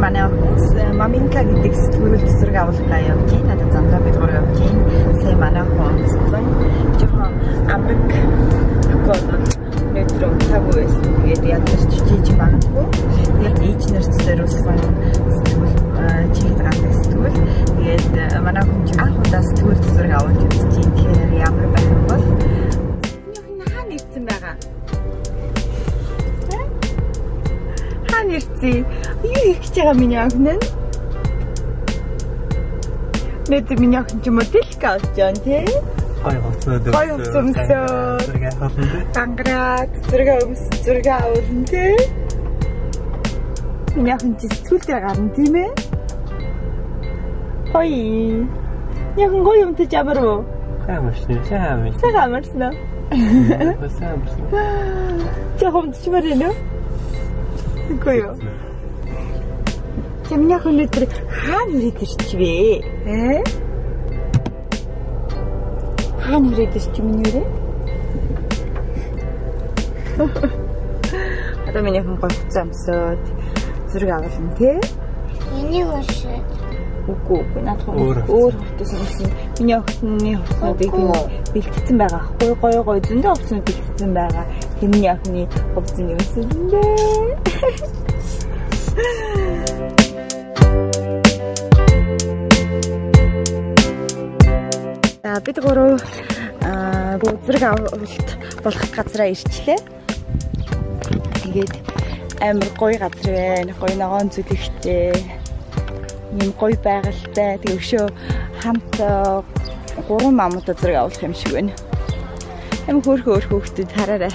манай охин Маминка гэдэг сэтгүүрт цэцэрэг авалтаа явж байна. Надад замдаа бид гурав явж байна. Сая манай охин цэцэн жоохон амраг гол өнөөдөр унтаагүй байсан. Тэгээд ядарч чийж магадгүй. Тэгээд ээж нарт зориулсан сэтгүүл чийд гадаг сэтгүүл. Тэгээд манай охин анх удаа сэтгүүр цэцэрэг авалт үзэж байна. Тэгэхээр ямар байх вэ? Минийх нь хаана ирсэн байгаа? Нэрцээ. Юу хийх гэж байгаа миний охин нь? Нэт миний охин ч моделка болж байна тий? Гоё өмсөө. Тангараг зураг авуулна тий? Миний охин ч сэтгүүл дээр гарна тийм ээ? Гоё. Яг гоё юмтай ямар вэ? Сайхан амарсан уу? Жоохон чимэр нэ? Гойо. Миний охин өдөр хаана ирээд ирчихвэ? Хаана ирээд ирчих миний өрөө? Одоо миний охин гоё хуцаа өмсөөд зураг авална тий? Миний өшөө. Үгүй надад өөр хурцс юмсан. Миний охины хувцсуудыг бэлтгэсэн байгаа аахгүй гоё зөндөө хувцсууд бэлтгэсэн байгаа. Миний охины хувцсны юмсан дээ. Бид гурав зураг авалт болох газараа ирчлээ. Тэгээд амар гоё газар байна. Гоё ногоон зүлэгтэй. Ийм гоё байгальтай. Тэг өшөө хамт 3 мамуудаа зураг авах юм шиг байна. Амар хөөрхөн хүүхдүүд хараарай.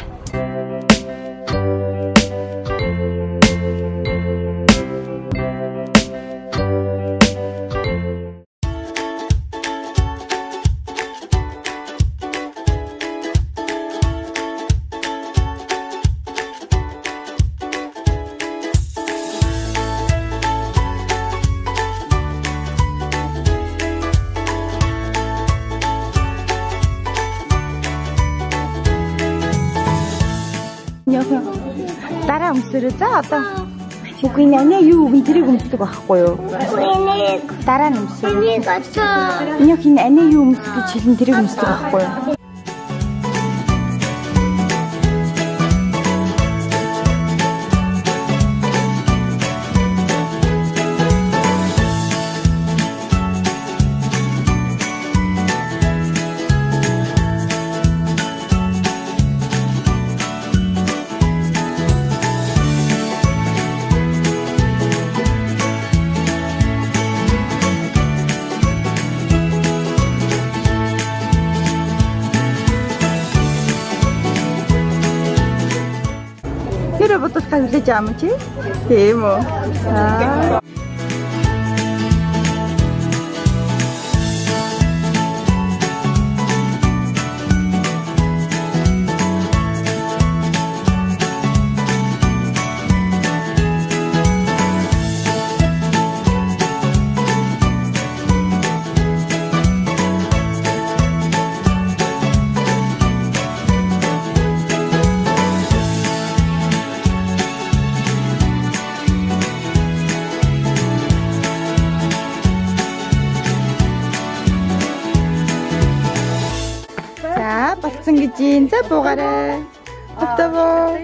Дараа өмсөрөө за одоо үгүй нэ юу үгүй тэрийг өмсдөг байхгүй юу? Дараа нь өмсөрөө. Миний хин анаа юу өмсөх гэж хэлэн тэрийг өмсдөг байхгүй юу? Тэр бодолтой хүлээж аам чи? Тийм үү? Батсан гэж юм. За буугаарай. Тавтаваа.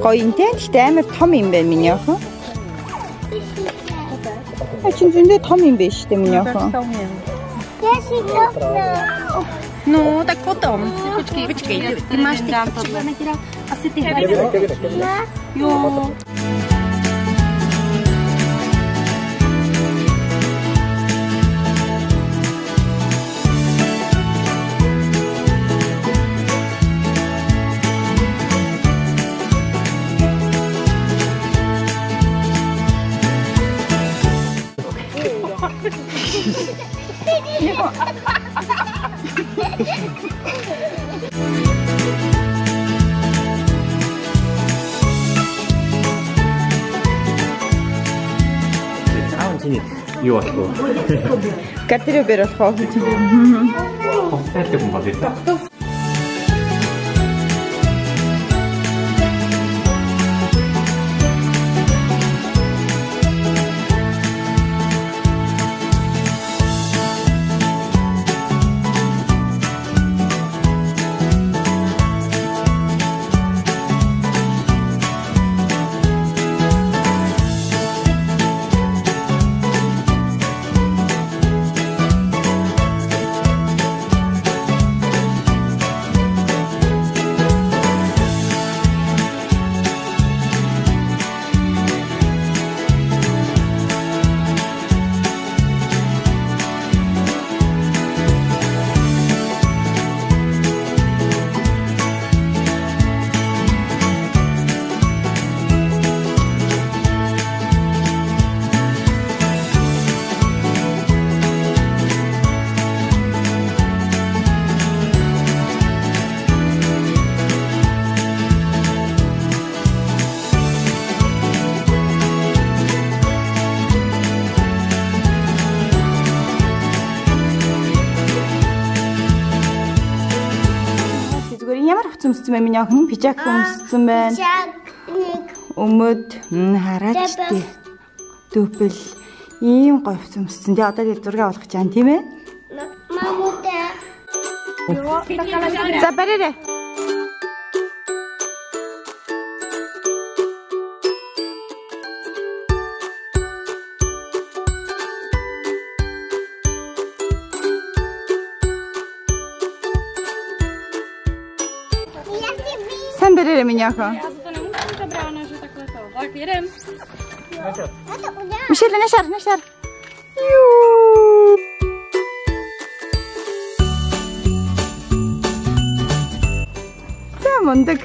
Гоё юм тийм амар том юм байна миний охин. Чин зөндөө том юм байна шүү дээ миний охин. Ну, так потом. Почекай. Ты можешь там материал. А ты Йо. Юу болов? Гардероб болох уу? Ховтой юм байна дээ. Ямар хөцөмссөн байна миний охин? Пижак хөмссөн байна. Өмөд хараач тий. Төпөл ийм гоё хөцөмссөн. Тэгээ одоо зураг авах гэж байна тийм ээ? Мамутай. За барээрээ. Sen берере меня, ха. Я зато не могу забрать, она же так летала. Так, едем. Мишель, нашар. За мундаг.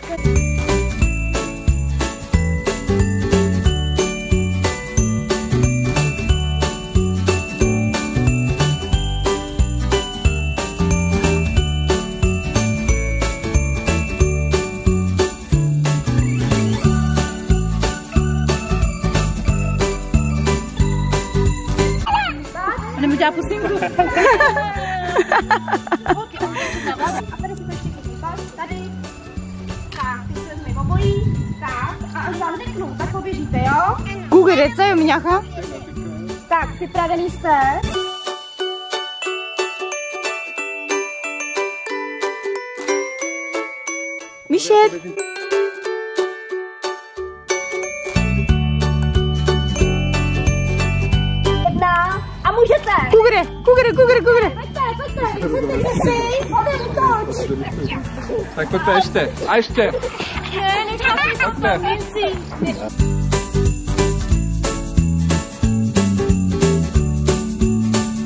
Я пустынку. Google, co u меня, ха? Так, ты правильно стоишь. Мишель. Google. Tak, to jeszcze. A jeszcze.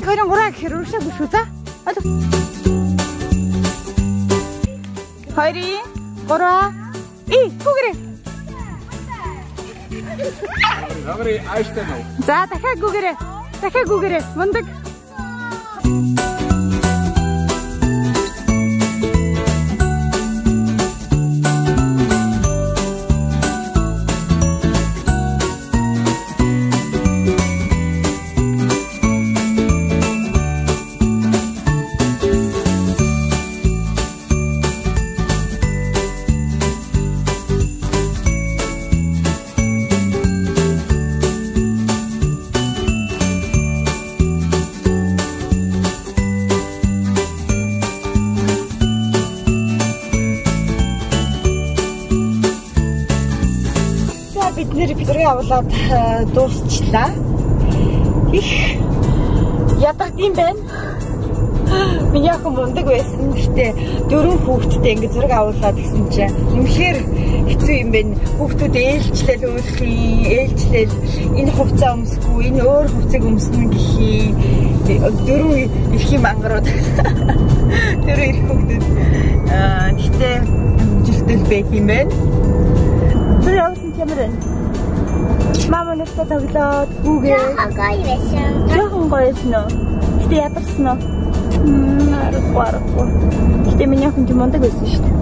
Хоёрын гураа гэхэр уршаа бүшүү та. Хоёрын гураа. Google. Добре, а jeszcze no. За дахиад Google. Мундаг. Бид нэр бидрээ аваад дуусчлаа. Их ядагдсан байна. Миний охин мундаг байсан. Гэтэ 4 хүүхэдтэй ингэ зураг авуулаад гэсэн чинь үнэхээр хэцүү юм байна. Хүүхдүүд ээлжлэл ээлжлэл энэ хувцас өмсөхгүй, энэ өөр хувцасыг өмснө гэхий 4 эрхийн мангарууд. 4 эрх хүүхдүүд. Гэтэ амжилттай байх юм байна. Тэр явсан ямар вэ? Мама нэстэ тоглоод Google. Гоё байсан. Жохон гоё байсан уу? Гэтэ ядарсан уу? Аргагүй. Гэтэ миний охин ч мундаг байсан шүү дээ.